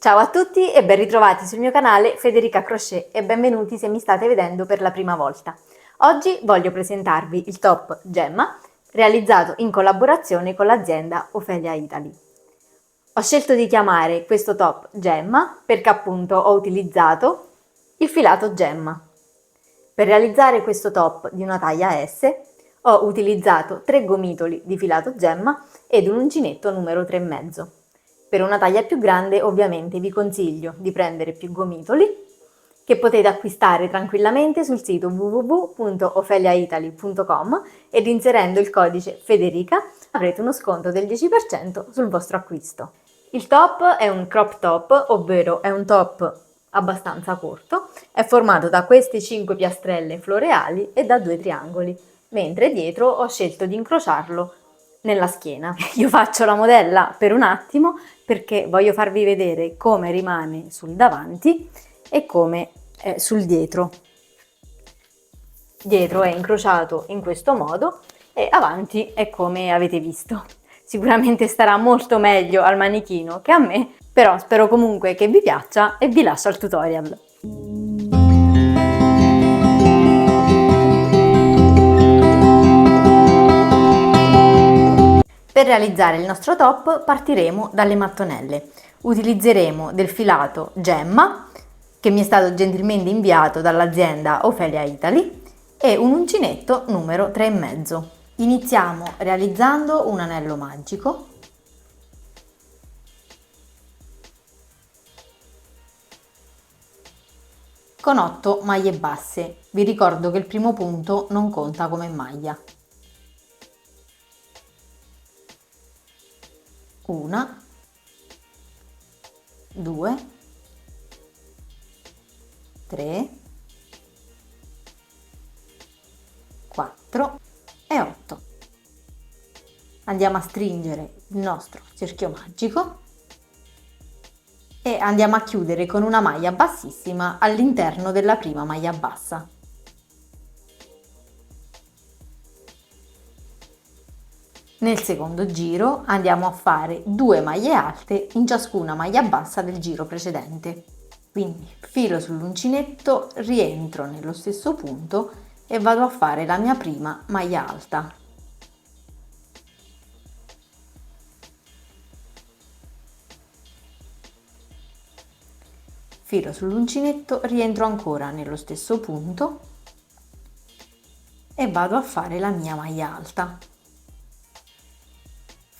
Ciao a tutti e ben ritrovati sul mio canale Federica Crochet e benvenuti se mi state vedendo per la prima volta. Oggi voglio presentarvi il top Gemma realizzato in collaborazione con l'azienda Ophelia Italy. Ho scelto di chiamare questo top Gemma perché appunto ho utilizzato il filato Gemma. Per realizzare questo top di una taglia S ho utilizzato 3 gomitoli di filato Gemma ed un uncinetto numero 3,5. Per una taglia più grande ovviamente vi consiglio di prendere più gomitoli che potete acquistare tranquillamente sul sito www.opheliaitaly.com ed inserendo il codice Federica avrete uno sconto del 10% sul vostro acquisto. Il top è un crop top, ovvero è un top abbastanza corto, è formato da queste 5 piastrelle floreali e da 2 triangoli, mentre dietro ho scelto di incrociarlo nella schiena. Io faccio la modella per un attimo perché voglio farvi vedere come rimane sul davanti e come è sul dietro. Dietro è incrociato in questo modo e avanti è come avete visto. Sicuramente starà molto meglio al manichino che a me, però spero comunque che vi piaccia e vi lascio al tutorial. Per realizzare il nostro top partiremo dalle mattonelle. Utilizzeremo del filato Gemma, che mi è stato gentilmente inviato dall'azienda Ophelia Italy, e un uncinetto numero 3,5. Iniziamo realizzando un anello magico. Con 8 maglie basse. Vi ricordo che il primo punto non conta come maglia. Una, 2, 3, 4 e 8. Andiamo a stringere il nostro cerchio magico e andiamo a chiudere con una maglia bassissima all'interno della prima maglia bassa. Nel secondo giro andiamo a fare 2 maglie alte in ciascuna maglia bassa del giro precedente. Quindi filo sull'uncinetto, rientro nello stesso punto e vado a fare la mia prima maglia alta. Filo sull'uncinetto, rientro ancora nello stesso punto e vado a fare la mia maglia alta.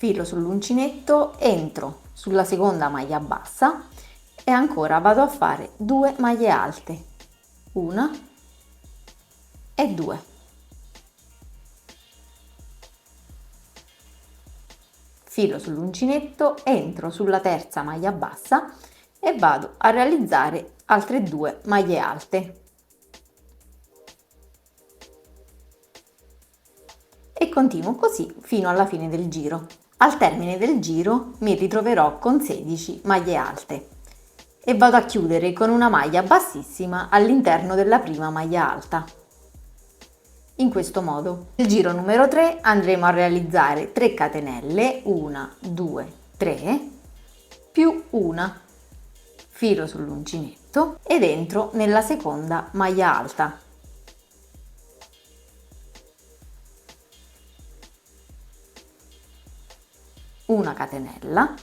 Filo sull'uncinetto, entro sulla seconda maglia bassa e ancora vado a fare 2 maglie alte, una e 2. Filo sull'uncinetto, entro sulla terza maglia bassa e vado a realizzare altre 2 maglie alte. E continuo così fino alla fine del giro. Al termine del giro mi ritroverò con 16 maglie alte e vado a chiudere con una maglia bassissima all'interno della prima maglia alta. In questo modo. Nel giro numero 3 andremo a realizzare 3 catenelle, 1, 2, 3, più una, filo sull'uncinetto ed entro nella seconda maglia alta. Una catenella,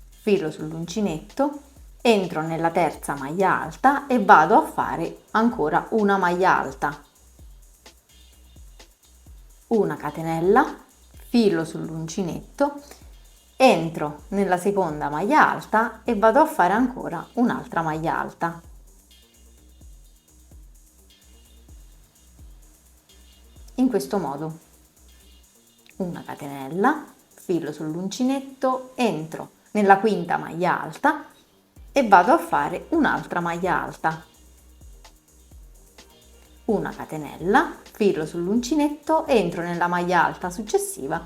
filo sull'uncinetto, entro nella terza maglia alta e vado a fare ancora una maglia alta, una catenella, filo sull'uncinetto, entro nella seconda maglia alta e vado a fare ancora un'altra maglia alta. In questo modo. Una catenella, filo sull'uncinetto, entro nella quinta maglia alta e vado a fare un'altra maglia alta. Una catenella, filo sull'uncinetto, entro nella maglia alta successiva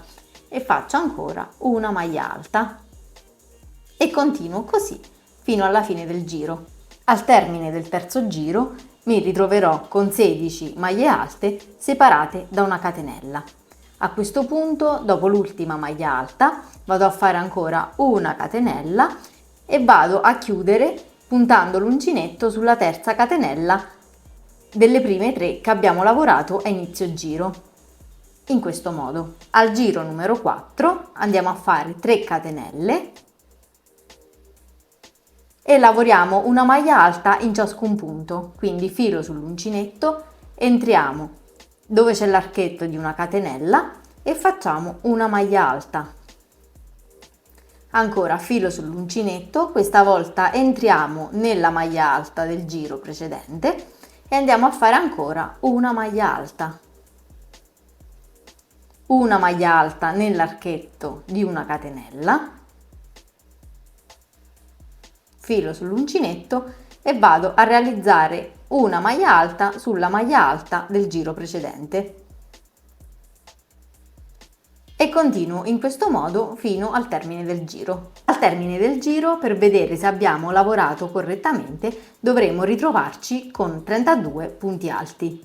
e faccio ancora una maglia alta e continuo così fino alla fine del giro. Al termine del terzo giro mi ritroverò con 16 maglie alte separate da una catenella. A questo punto, dopo l'ultima maglia alta, vado a fare ancora una catenella e vado a chiudere puntando l'uncinetto sulla terza catenella delle prime 3 che abbiamo lavorato a inizio giro. In questo modo, al giro numero 4 andiamo a fare 3 catenelle e lavoriamo una maglia alta in ciascun punto, quindi filo sull'uncinetto, entriamo dove c'è l'archetto di una catenella e facciamo una maglia alta. Ancora filo sull'uncinetto, questa volta entriamo nella maglia alta del giro precedente e andiamo a fare ancora una maglia alta. Una maglia alta nell'archetto di una catenella, filo sull'uncinetto e vado a realizzare una maglia alta sulla maglia alta del giro precedente e continuo in questo modo fino al termine del giro. Al termine del giro, per vedere se abbiamo lavorato correttamente, dovremo ritrovarci con 32 punti alti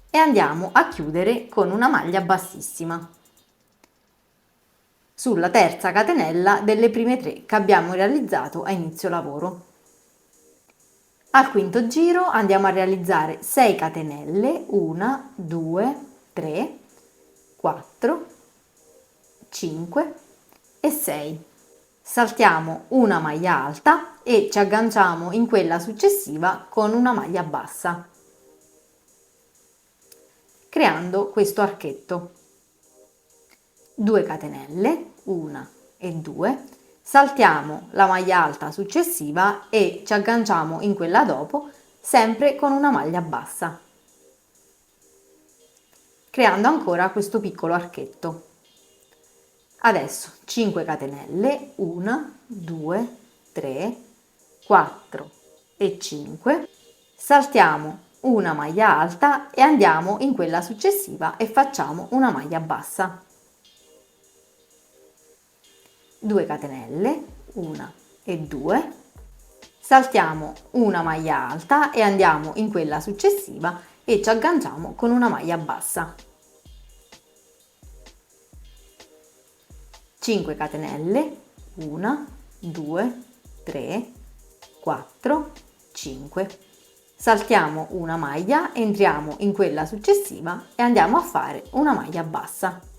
e andiamo a chiudere con una maglia bassissima sulla terza catenella delle prime 3 che abbiamo realizzato a inizio lavoro. Al quinto giro andiamo a realizzare 6 catenelle, 1, 2, 3, 4, 5 e 6. Saltiamo una maglia alta e ci agganciamo in quella successiva con una maglia bassa, creando questo archetto. 2 catenelle, 1 e 2, saltiamo la maglia alta successiva e ci agganciamo in quella dopo, sempre con una maglia bassa, creando ancora questo piccolo archetto. Adesso 5 catenelle, 1, 2, 3, 4 e 5, saltiamo una maglia alta e andiamo in quella successiva e facciamo una maglia bassa. 2 catenelle, 1 e 2, saltiamo una maglia alta e andiamo in quella successiva e ci agganciamo con una maglia bassa. 5 catenelle, 1, 2, 3, 4, 5. Saltiamo una maglia, entriamo in quella successiva e andiamo a fare una maglia bassa.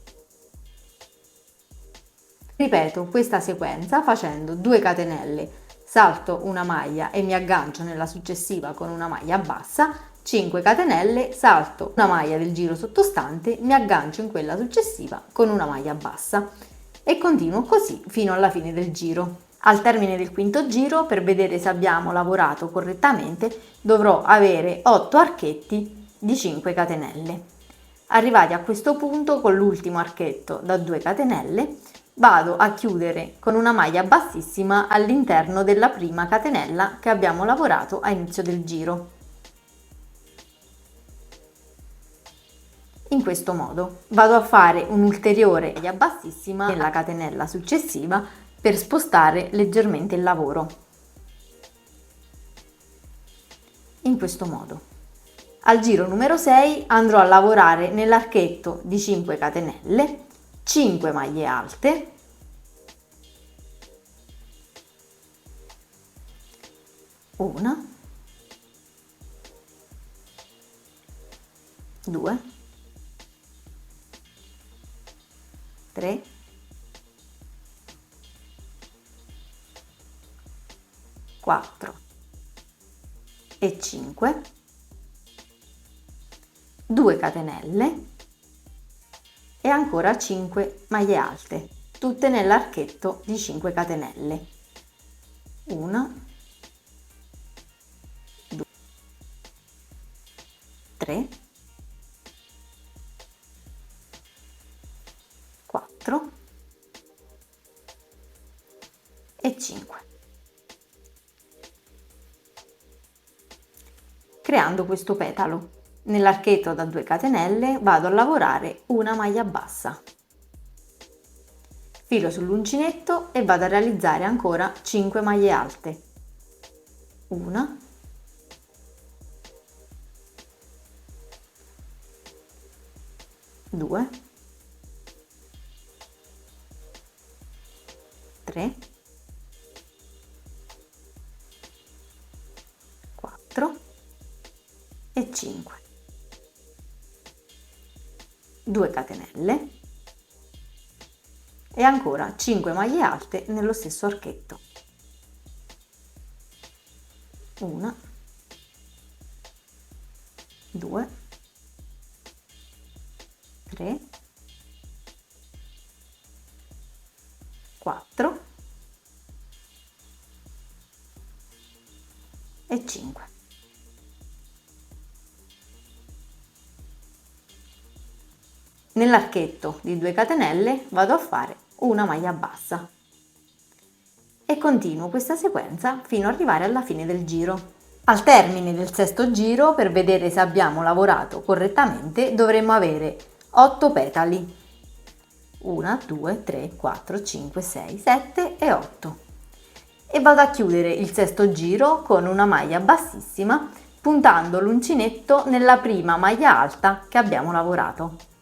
Ripeto questa sequenza facendo 2 catenelle, salto una maglia e mi aggancio nella successiva con una maglia bassa, 5 catenelle, salto una maglia del giro sottostante, mi aggancio in quella successiva con una maglia bassa e continuo così fino alla fine del giro. Al termine del quinto giro, per vedere se abbiamo lavorato correttamente, dovrò avere 8 archetti di 5 catenelle. Arrivati a questo punto, con l'ultimo archetto da 2 catenelle, vado a chiudere con una maglia bassissima all'interno della prima catenella che abbiamo lavorato a inizio del giro. In questo modo vado a fare un'ulteriore maglia bassissima nella catenella successiva per spostare leggermente il lavoro. In questo modo. Al giro numero 6 andrò a lavorare nell'archetto di 5 catenelle, 5 maglie alte, una, 2, 3, 4 e 5, 2 catenelle e ancora 5 maglie alte, tutte nell'archetto di 5 catenelle. 1, 2, 3, 4 e 5. Creando questo petalo. Nell'archetto da 2 catenelle vado a lavorare una maglia bassa. Filo sull'uncinetto e vado a realizzare ancora 5 maglie alte. 1, 2, 3, 4 e 5, 2 catenelle e ancora 5 maglie alte nello stesso archetto. 1, 2, 3, 4 e 5. Nell'archetto di 2 catenelle vado a fare una maglia bassa e continuo questa sequenza fino ad arrivare alla fine del giro. Al termine del sesto giro, per vedere se abbiamo lavorato correttamente, dovremmo avere 8 petali. 1, 2, 3, 4, 5, 6, 7 e 8. E vado a chiudere il sesto giro con una maglia bassissima, puntando l'uncinetto nella prima maglia alta che abbiamo lavorato.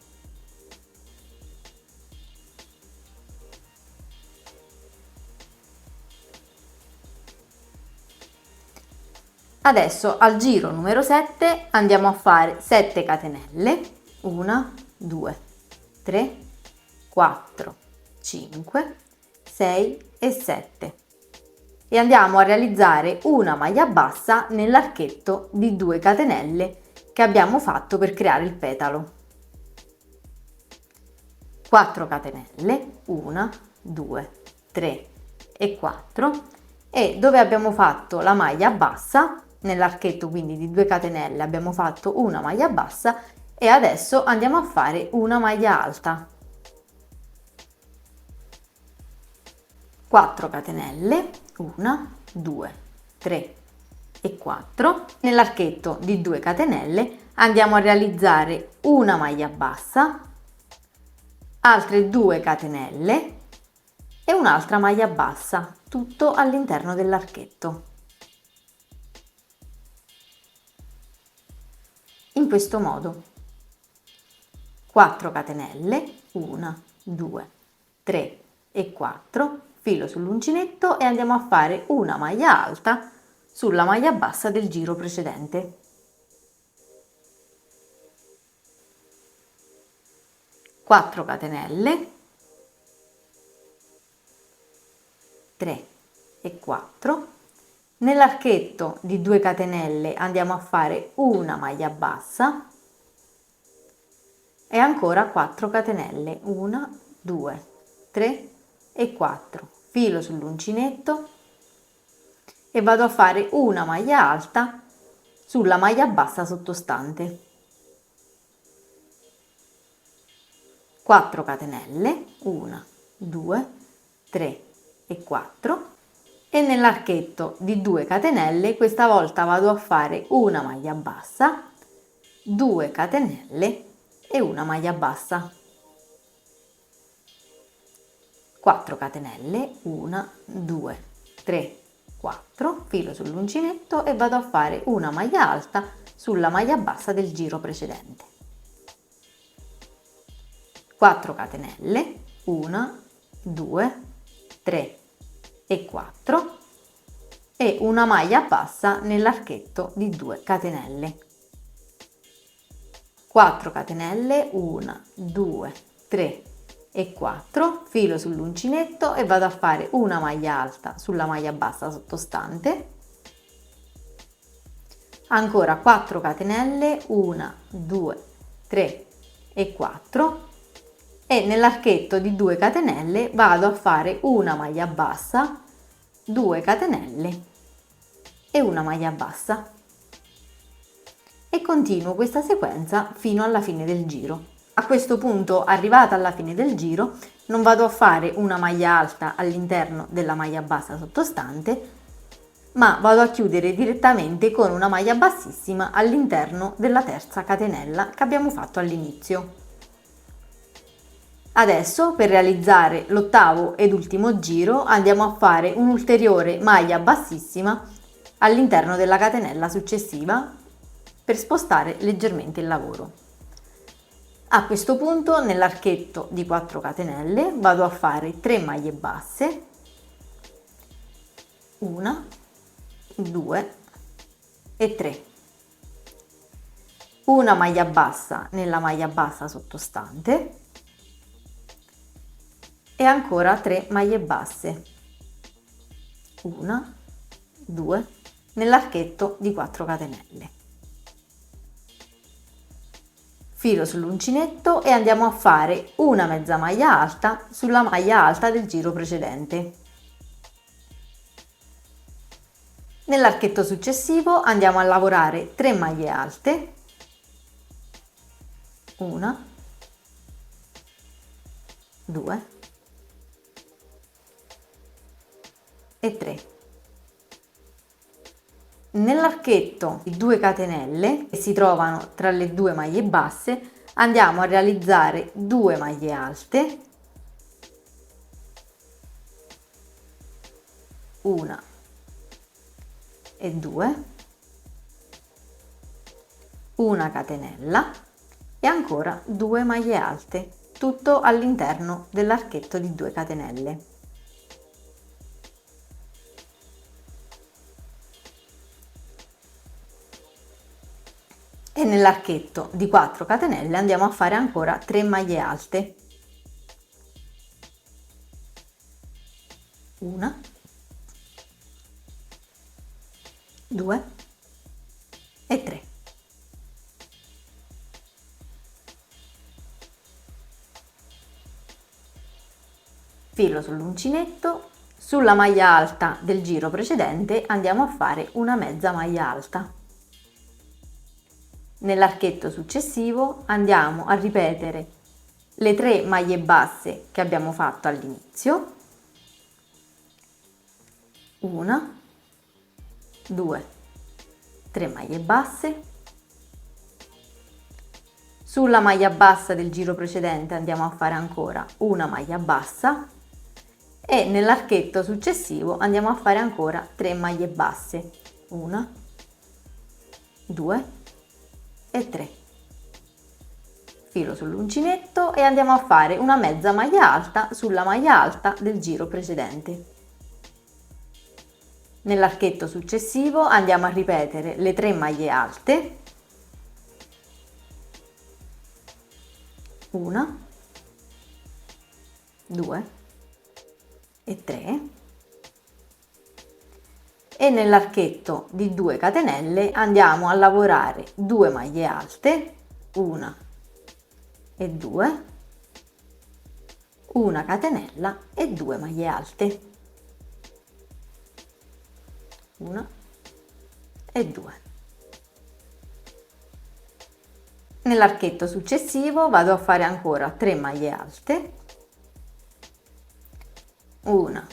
Adesso al giro numero 7 andiamo a fare 7 catenelle, 1, 2, 3, 4, 5, 6 e 7 e andiamo a realizzare una maglia bassa nell'archetto di 2 catenelle che abbiamo fatto per creare il petalo. 4 catenelle, 1, 2, 3 e 4 e dove abbiamo fatto la maglia bassa, nell'archetto quindi di 2 catenelle abbiamo fatto una maglia bassa e adesso andiamo a fare una maglia alta. 4 catenelle, 1, 2, 3 e 4. Nell'archetto di 2 catenelle andiamo a realizzare una maglia bassa, altre 2 catenelle e un'altra maglia bassa, tutto all'interno dell'archetto. In questo modo. 4 catenelle, 1, 2, 3 e 4, filo sull'uncinetto e andiamo a fare una maglia alta sulla maglia bassa del giro precedente. 4 catenelle, 3 e 4. Nell'archetto di 2 catenelle andiamo a fare una maglia bassa e ancora 4 catenelle, 1, 2, 3 e 4, filo sull'uncinetto e vado a fare una maglia alta sulla maglia bassa sottostante. 4 catenelle, 1, 2, 3 e 4 e nell'archetto di 2 catenelle questa volta vado a fare una maglia bassa, 2 catenelle e una maglia bassa. 4 catenelle, 1, 2, 3, 4, filo sull'uncinetto e vado a fare una maglia alta sulla maglia bassa del giro precedente. 4 catenelle, 1, 2, 3 e 4 e una maglia bassa nell'archetto di 2 catenelle. 4 catenelle, 1, 2, 3 e 4, filo sull'uncinetto e vado a fare una maglia alta sulla maglia bassa sottostante. Ancora 4 catenelle, 1, 2, 3 e 4 e nell'archetto di 2 catenelle vado a fare una maglia bassa, 2 catenelle e una maglia bassa e continuo questa sequenza fino alla fine del giro. A questo punto, arrivata alla fine del giro, non vado a fare una maglia alta all'interno della maglia bassa sottostante, ma vado a chiudere direttamente con una maglia bassissima all'interno della terza catenella che abbiamo fatto all'inizio. Adesso per realizzare l'ottavo ed ultimo giro andiamo a fare un'ulteriore maglia bassissima all'interno della catenella successiva per spostare leggermente il lavoro. A questo punto nell'archetto di 4 catenelle vado a fare 3 maglie basse 1, 2 e 3. Una maglia bassa nella maglia bassa sottostante e ancora 3 maglie basse, 1, 2 nell'archetto di 4 catenelle. Filo sull'uncinetto e andiamo a fare una mezza maglia alta sulla maglia alta del giro precedente. Nell'archetto successivo andiamo a lavorare 3 maglie alte, 1, 2 e 3. Nell'archetto di 2 catenelle che si trovano tra le 2 maglie basse andiamo a realizzare 2 maglie alte, una e 2, una catenella e ancora 2 maglie alte, tutto all'interno dell'archetto di 2 catenelle. E nell'archetto di 4 catenelle andiamo a fare ancora 3 maglie alte, una, 2 e 3. Filo sull'uncinetto, sulla maglia alta del giro precedente andiamo a fare una mezza maglia alta. Nell'archetto successivo andiamo a ripetere le 3 maglie basse che abbiamo fatto all'inizio, 1, 2, 3 maglie basse. Sulla maglia bassa del giro precedente andiamo a fare ancora una maglia bassa e nell'archetto successivo andiamo a fare ancora 3 maglie basse, 1, 2 e 3. Filo sull'uncinetto e andiamo a fare una mezza maglia alta sulla maglia alta del giro precedente. Nell'archetto successivo andiamo a ripetere le 3 maglie alte, 1, 2 e 3 e nell'archetto di 2 catenelle andiamo a lavorare 2 maglie alte, 1 e 2, una catenella e 2 maglie alte, 1 e 2. Nell'archetto successivo vado a fare ancora 3 maglie alte, 1,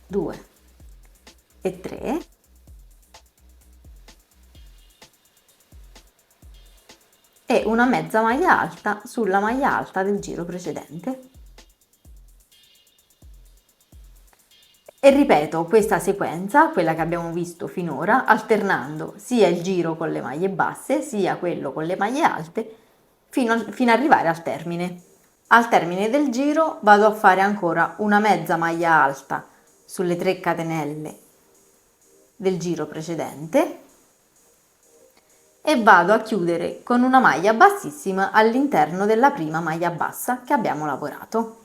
2 e 3 e una mezza maglia alta sulla maglia alta del giro precedente. E ripeto questa sequenza, quella che abbiamo visto finora, alternando sia il giro con le maglie basse sia quello con le maglie alte fino ad arrivare al termine. Al termine del giro vado a fare ancora una mezza maglia alta sulle 3 catenelle del giro precedente e vado a chiudere con una maglia bassissima all'interno della prima maglia bassa che abbiamo lavorato.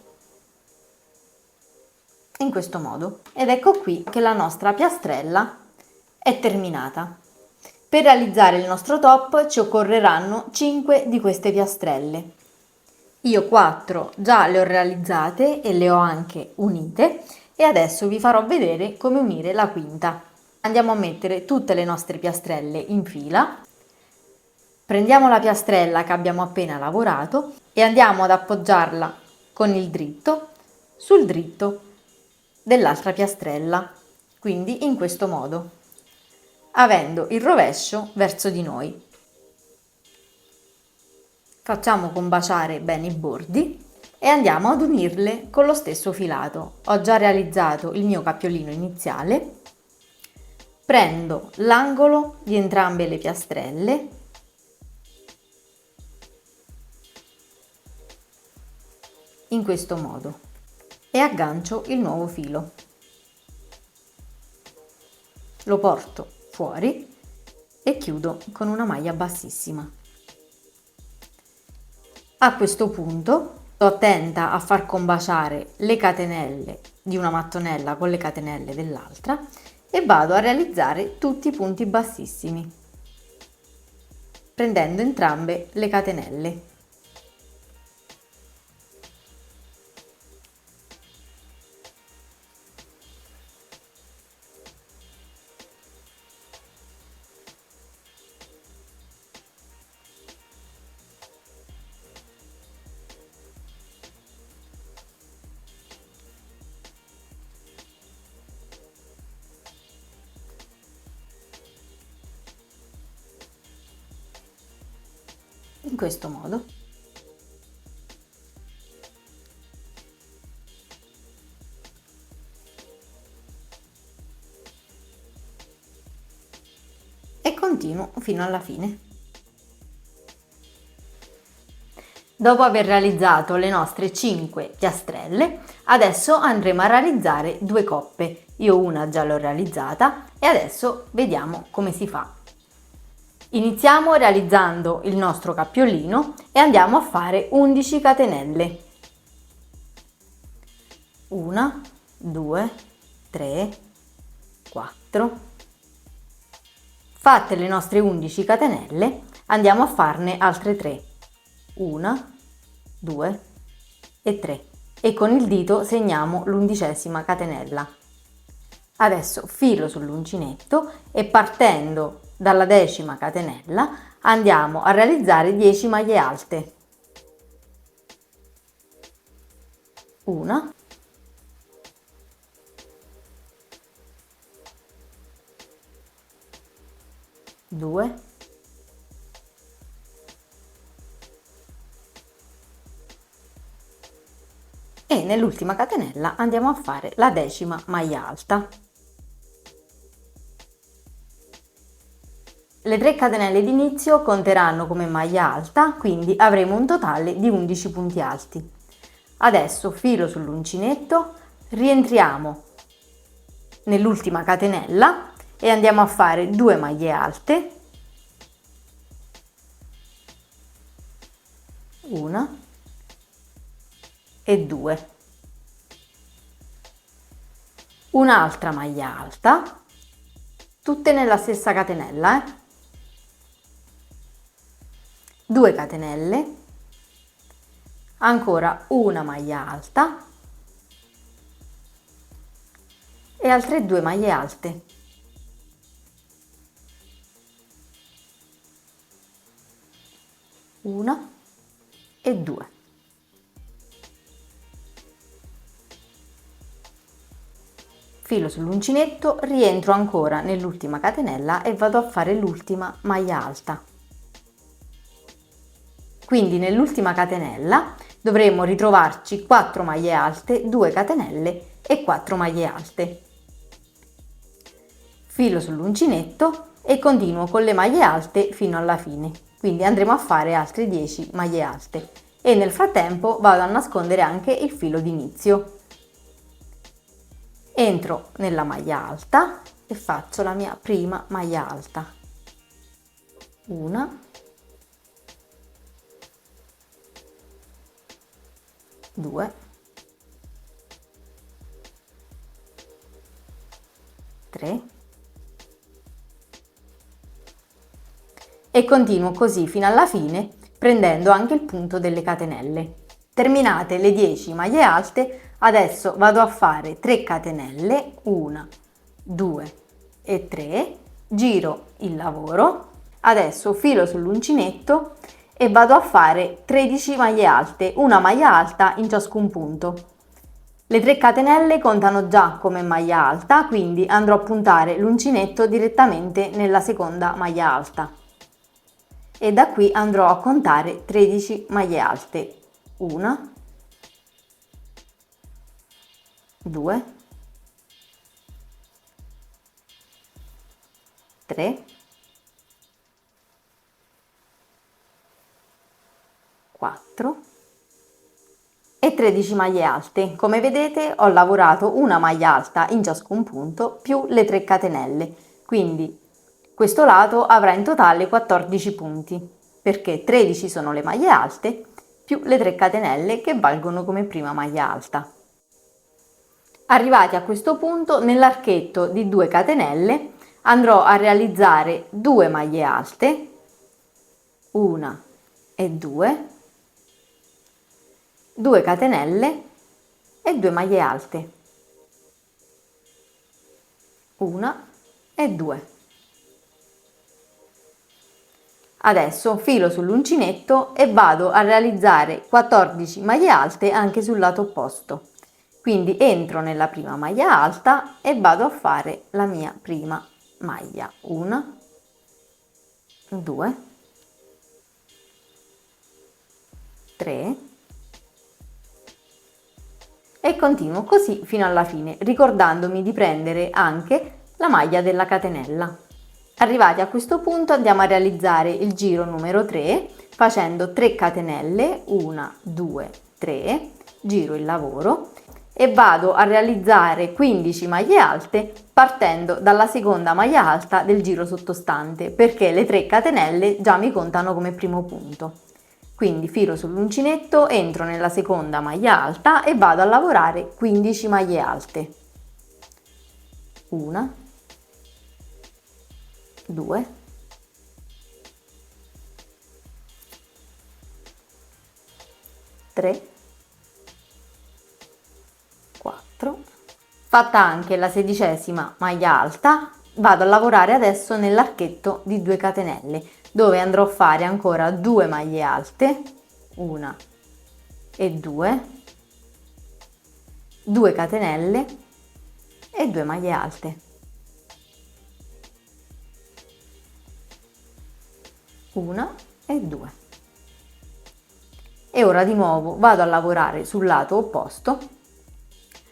In questo modo. Ed ecco qui che la nostra piastrella è terminata. Per realizzare il nostro top ci occorreranno 5 di queste piastrelle. Io 4 già le ho realizzate e le ho anche unite e adesso vi farò vedere come unire la quinta. Andiamo a mettere tutte le nostre piastrelle in fila, prendiamo la piastrella che abbiamo appena lavorato e andiamo ad appoggiarla con il dritto sul dritto dell'altra piastrella, quindi in questo modo, avendo il rovescio verso di noi. Facciamo combaciare bene i bordi e andiamo ad unirle con lo stesso filato. Ho già realizzato il mio cappiolino iniziale, prendo l'angolo di entrambe le piastrelle in questo modo e aggancio il nuovo filo. Lo porto fuori e chiudo con una maglia bassissima. A questo punto sto attenta a far combaciare le catenelle di una mattonella con le catenelle dell'altra e vado a realizzare tutti i punti bassissimi, prendendo entrambe le catenelle. In questo modo. E continuo fino alla fine. Dopo aver realizzato le nostre 5 piastrelle, adesso andremo a realizzare 2 coppe. Io una già l'ho realizzata e adesso vediamo come si fa. Iniziamo realizzando il nostro cappiolino e andiamo a fare 11 catenelle. 1, 2, 3, 4. Fatte le nostre 11 catenelle, andiamo a farne altre 3. 1, 2 e 3. E con il dito segniamo l'11ª catenella. Adesso filo sull'uncinetto e partendo dalla 10ª catenella andiamo a realizzare 10 maglie alte. 1, 2, 3 e nell'ultima catenella andiamo a fare la 10ª maglia alta. Le 3 catenelle di inizio conteranno come maglia alta, quindi avremo un totale di 11 punti alti. Adesso filo sull'uncinetto, rientriamo nell'ultima catenella e andiamo a fare 2 maglie alte, una e 2, un'altra maglia alta, tutte nella stessa catenella, 2 catenelle, ancora una maglia alta e altre 2 maglie alte. Una e 2. Filo sull'uncinetto, rientro ancora nell'ultima catenella e vado a fare l'ultima maglia alta. Quindi nell'ultima catenella dovremo ritrovarci 4 maglie alte, 2 catenelle e 4 maglie alte. Filo sull'uncinetto e continuo con le maglie alte fino alla fine, quindi andremo a fare altre 10 maglie alte e nel frattempo vado a nascondere anche il filo d'inizio. Entro nella maglia alta e faccio la mia prima maglia alta. Una, 2, 3 e continuo così fino alla fine prendendo anche il punto delle catenelle. Terminate le 10 maglie alte, adesso vado a fare 3 catenelle, 1, 2 e 3, giro il lavoro, adesso filo sull'uncinetto e vado a fare 13 maglie alte, una maglia alta in ciascun punto. Le 3 catenelle contano già come maglia alta, quindi andrò a puntare l'uncinetto direttamente nella seconda maglia alta. E da qui andrò a contare 13 maglie alte. 1, 2, 3, 4 e 13 maglie alte. Come vedete ho lavorato una maglia alta in ciascun punto più le 3 catenelle, quindi questo lato avrà in totale 14 punti, perché 13 sono le maglie alte più le 3 catenelle che valgono come prima maglia alta. Arrivati a questo punto, nell'archetto di 2 catenelle andrò a realizzare 2 maglie alte, una e 2, 2 catenelle e 2 maglie alte, una e 2. Adesso filo sull'uncinetto e vado a realizzare 14 maglie alte anche sul lato opposto. Quindi entro nella prima maglia alta e vado a fare la mia prima maglia. 1, 2, 3 e continuo così fino alla fine, ricordandomi di prendere anche la maglia della catenella. Arrivati a questo punto andiamo a realizzare il giro numero 3 facendo 3 catenelle, 1, 2, 3, giro il lavoro e vado a realizzare 15 maglie alte partendo dalla seconda maglia alta del giro sottostante, perché le 3 catenelle già mi contano come primo punto. Quindi filo sull'uncinetto, entro nella seconda maglia alta e vado a lavorare 15 maglie alte. 1, 2, 3, 4. Fatta anche la 16ª maglia alta, vado a lavorare adesso nell'archetto di 2 catenelle, dove andrò a fare ancora 2 maglie alte, 1 e 2, 2 catenelle e 2 maglie alte. 1 e 2. E ora di nuovo vado a lavorare sul lato opposto,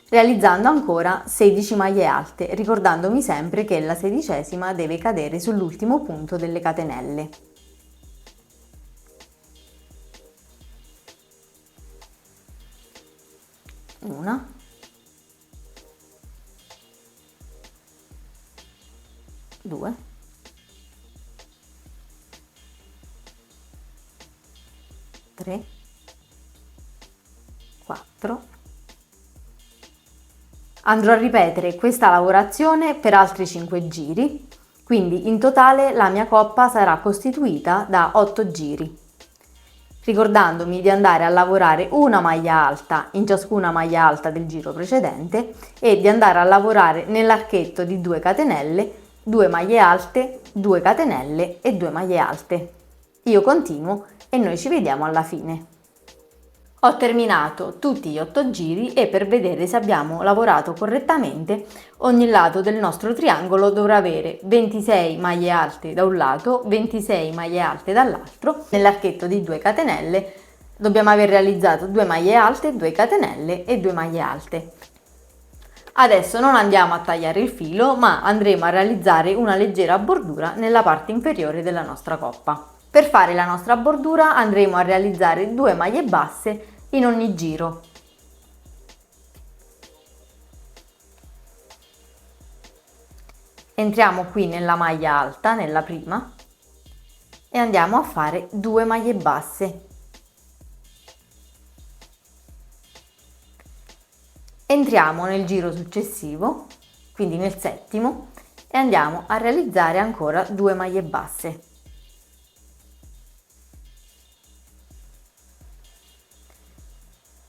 realizzando ancora 16 maglie alte, ricordandomi sempre che la 16ª deve cadere sull'ultimo punto delle catenelle. Una, 2, 3, 4. Andrò a ripetere questa lavorazione per altri 5 giri, quindi in totale la mia coppa sarà costituita da 8 giri. Ricordandomi di andare a lavorare una maglia alta in ciascuna maglia alta del giro precedente e di andare a lavorare nell'archetto di 2 catenelle, 2 maglie alte, 2 catenelle e 2 maglie alte. Io continuo e noi ci vediamo alla fine. Ho terminato tutti gli 8 giri e per vedere se abbiamo lavorato correttamente, ogni lato del nostro triangolo dovrà avere 26 maglie alte da un lato, 26 maglie alte dall'altro. Nell'archetto di 2 catenelle dobbiamo aver realizzato 2 maglie alte, 2 catenelle e 2 maglie alte. Adesso non andiamo a tagliare il filo, ma andremo a realizzare una leggera bordura nella parte inferiore della nostra coppa. Per fare la nostra bordura andremo a realizzare 2 maglie basse in ogni giro. Entriamo qui nella maglia alta, nella prima, e andiamo a fare 2 maglie basse. Entriamo nel giro successivo, quindi nel settimo, e andiamo a realizzare ancora 2 maglie basse.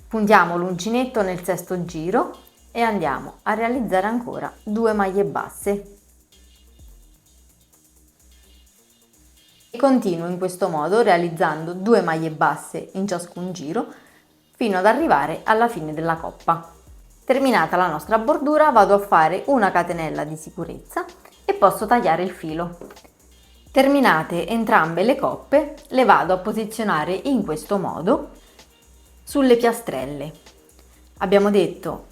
Puntiamo l'uncinetto nel sesto giro e andiamo a realizzare ancora 2 maglie basse. E continuo in questo modo realizzando 2 maglie basse in ciascun giro fino ad arrivare alla fine della coppa. Terminata la nostra bordura vado a fare una catenella di sicurezza e posso tagliare il filo. Terminate entrambe le coppe, le vado a posizionare in questo modo sulle piastrelle. Abbiamo detto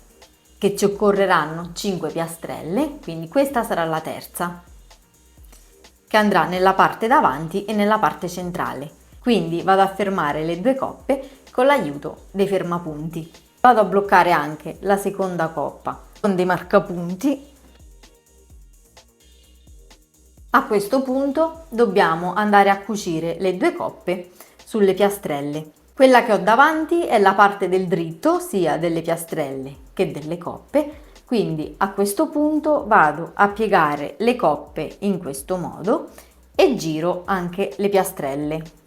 che ci occorreranno 5 piastrelle, quindi questa sarà la terza, che andrà nella parte davanti e nella parte centrale. Quindi vado a fermare le 2 coppe con l'aiuto dei fermapunti. Vado a bloccare anche la seconda coppa con dei marcapunti. A questo punto dobbiamo andare a cucire le due coppe sulle piastrelle. Quella che ho davanti è la parte del dritto sia delle piastrelle che delle coppe, quindi a questo punto vado a piegare le coppe in questo modo e giro anche le piastrelle.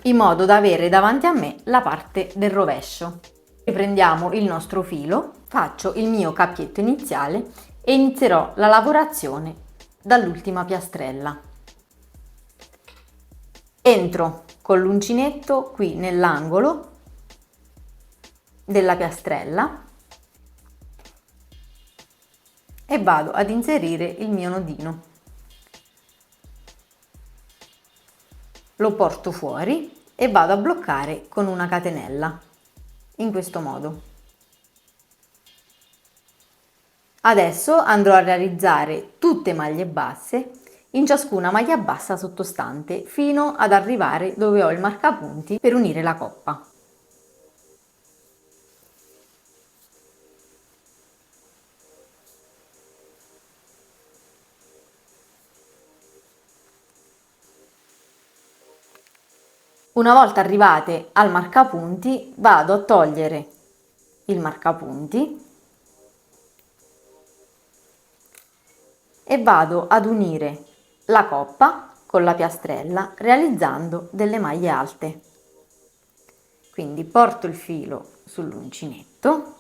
In modo da avere davanti a me la parte del rovescio. Riprendiamo il nostro filo, faccio il mio cappietto iniziale e inizierò la lavorazione dall'ultima piastrella. Entro con l'uncinetto qui nell'angolo della piastrella e vado ad inserire il mio nodino. Lo porto fuori e vado a bloccare con una catenella, in questo modo. Adesso andrò a realizzare tutte maglie basse in ciascuna maglia bassa sottostante fino ad arrivare dove ho il marcapunti per unire la coppa. Una volta arrivate al marcapunti vado a togliere il marcapunti e vado ad unire la coppa con la piastrella realizzando delle maglie alte. Quindi porto il filo sull'uncinetto,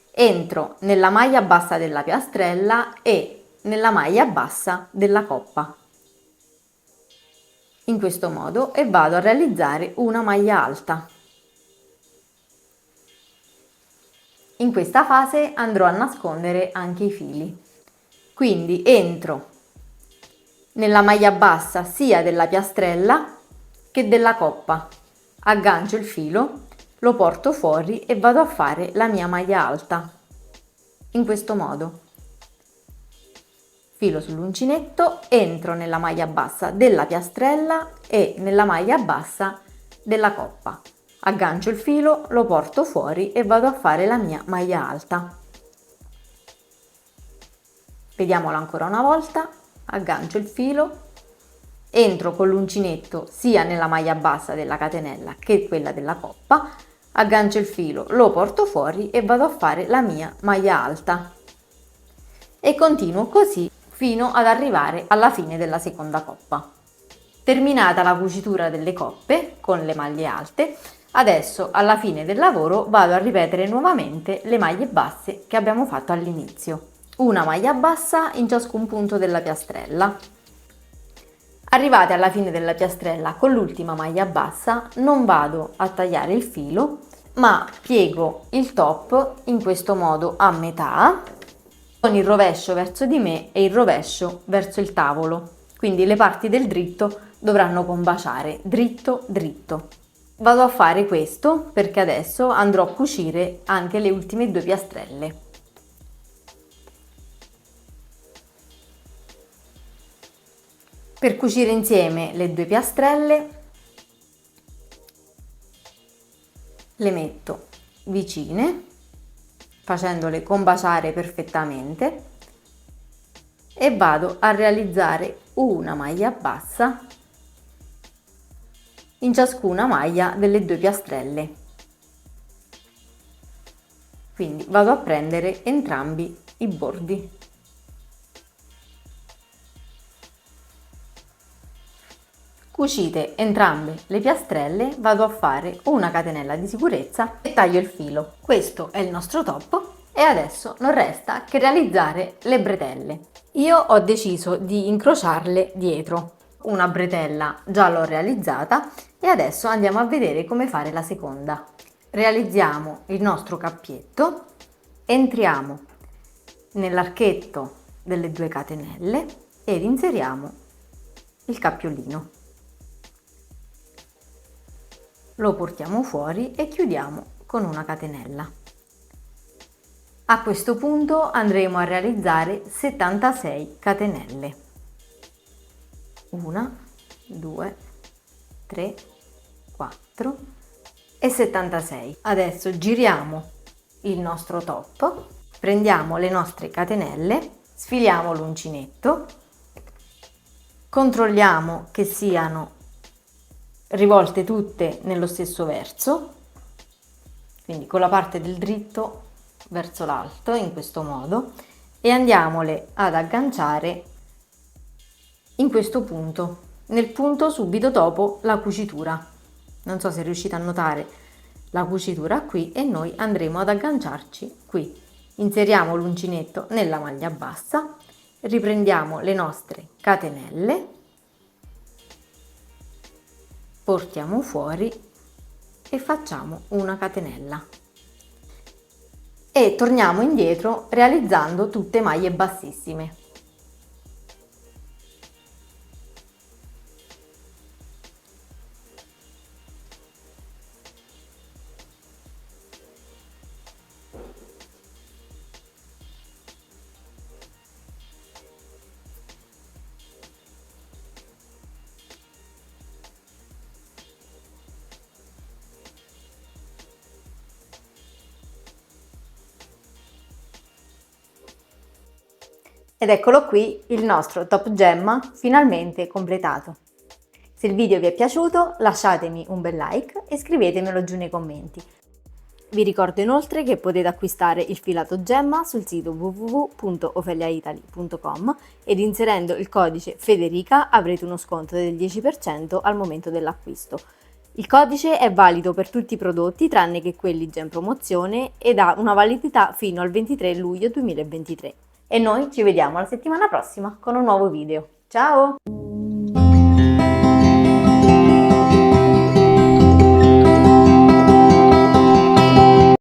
entro nella maglia bassa della piastrella e nella maglia bassa della coppa, in questo modo, e vado a realizzare una maglia alta. In questa fase andrò a nascondere anche i fili. Quindi entro nella maglia bassa sia della piastrella che della coppa, aggancio il filo, lo porto fuori e vado a fare la mia maglia alta, in questo modo. Filo sull'uncinetto, entro nella maglia bassa della piastrella e nella maglia bassa della coppa, aggancio il filo, lo porto fuori e vado a fare la mia maglia alta. Vediamola ancora una volta, aggancio il filo, entro con l'uncinetto sia nella maglia bassa della catenella che quella della coppa, aggancio il filo, lo porto fuori e vado a fare la mia maglia alta. E continuo così fino ad arrivare alla fine della seconda coppa. Terminata la cucitura delle coppe con le maglie alte, adesso alla fine del lavoro vado a ripetere nuovamente le maglie basse che abbiamo fatto all'inizio. Una maglia bassa in ciascun punto della piastrella. Arrivate alla fine della piastrella con l'ultima maglia bassa, non vado a tagliare il filo, ma piego il top in questo modo a metà, con il rovescio verso di me e il rovescio verso il tavolo, quindi le parti del dritto dovranno combaciare dritto dritto. Vado a fare questo perché adesso andrò a cucire anche le ultime due piastrelle. Per cucire insieme le due piastrelle le metto vicine, facendole combaciare perfettamente, e vado a realizzare una maglia bassa in ciascuna maglia delle due piastrelle. Quindi vado a prendere entrambi i bordi. Cucite entrambe le piastrelle, vado a fare una catenella di sicurezza e taglio il filo. Questo è il nostro top e adesso non resta che realizzare le bretelle. Io ho deciso di incrociarle dietro. Una bretella già l'ho realizzata e adesso andiamo a vedere come fare la seconda. Realizziamo il nostro cappietto, entriamo nell'archetto delle due catenelle ed inseriamo il cappiolino. Lo portiamo fuori e chiudiamo con una catenella. A questo punto andremo a realizzare 76 catenelle. 1, 2, 3, 4 e 76. Adesso giriamo il nostro top, prendiamo le nostre catenelle, sfiliamo l'uncinetto, controlliamo che siano rivolte tutte nello stesso verso, quindi con la parte del dritto verso l'alto in questo modo, e andiamole ad agganciare in questo punto, nel punto subito dopo la cucitura. Non so se riuscite a notare la cucitura qui, e noi andremo ad agganciarci qui. Inseriamo l'uncinetto nella maglia bassa, riprendiamo le nostre catenelle, portiamo fuori e facciamo una catenella e torniamo indietro realizzando tutte maglie bassissime. Ed eccolo qui il nostro top gemma finalmente completato. Se il video vi è piaciuto lasciatemi un bel like e scrivetemelo giù nei commenti. Vi ricordo inoltre che potete acquistare il filato gemma sul sito www.ofeliaitaly.com ed inserendo il codice Federica avrete uno sconto del 10% al momento dell'acquisto. Il codice è valido per tutti i prodotti tranne che quelli già in promozione ed ha una validità fino al 23 luglio 2023. E noi ci vediamo la settimana prossima con un nuovo video. Ciao!